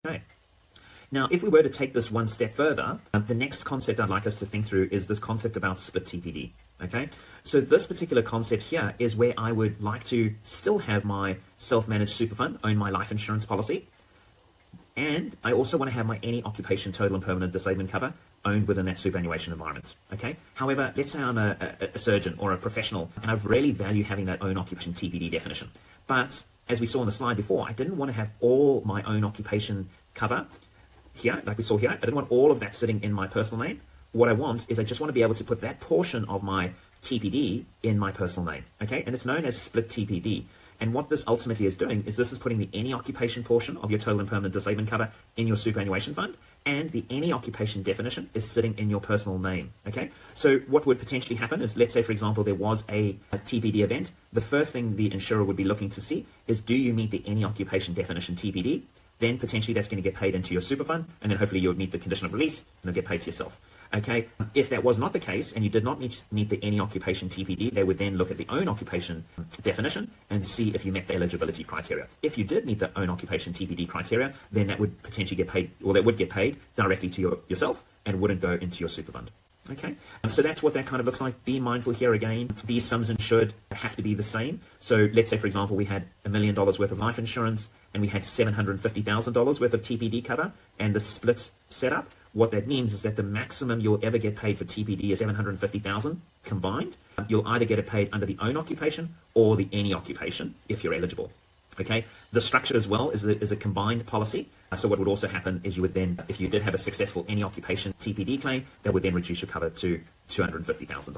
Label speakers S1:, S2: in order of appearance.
S1: Okay. Now, if we were to take this one step further, the next concept I'd like us to think through is this concept about split TPD. Okay, so this particular concept here is where I would like to still have my self-managed super fund own my life insurance policy, and I also want to have my any occupation total and permanent disablement cover owned within that superannuation environment. Okay. However, let's say I'm a surgeon or a professional, and I really value having that own occupation TPD definition. But as we saw on the slide before, I didn't want to have all my own occupation cover here, like we saw here. I didn't want all of that sitting in my personal name. What I want is I just want to be able to put that portion of my TPD in my personal name. Okay. And it's known as split TPD. And what this ultimately is doing is this is putting the any occupation portion of your total and permanent disablement cover in your superannuation fund, and the any occupation definition is sitting in your personal name. Okay, so what would potentially happen is, let's say, for example, there was a TPD event. The first thing the insurer would be looking to see is, do you meet the any occupation definition TPD? Then potentially that's going to get paid into your super fund, and then hopefully you would meet the condition of release and it'll get paid to yourself. Okay, if that was not the case and you did not meet the any occupation TPD, they would then look at the own occupation definition and see if you met the eligibility criteria. If you did meet the own occupation TPD criteria, then that would potentially get paid, or that would get paid directly to yourself and wouldn't go into your super fund. Okay, so that's what that kind of looks like. Be mindful here again, these sums insured have to be the same. So let's say, for example, we had $1 million worth of life insurance and we had $750,000 worth of TPD cover and the split setup. What that means is that the maximum you'll ever get paid for TPD is $750,000 combined. You'll either get it paid under the own occupation or the any occupation if you're eligible. Okay, the structure as well is a combined policy. So what would also happen is you would then, if you did have a successful any occupation TPD claim, that would then reduce your cover to $250,000.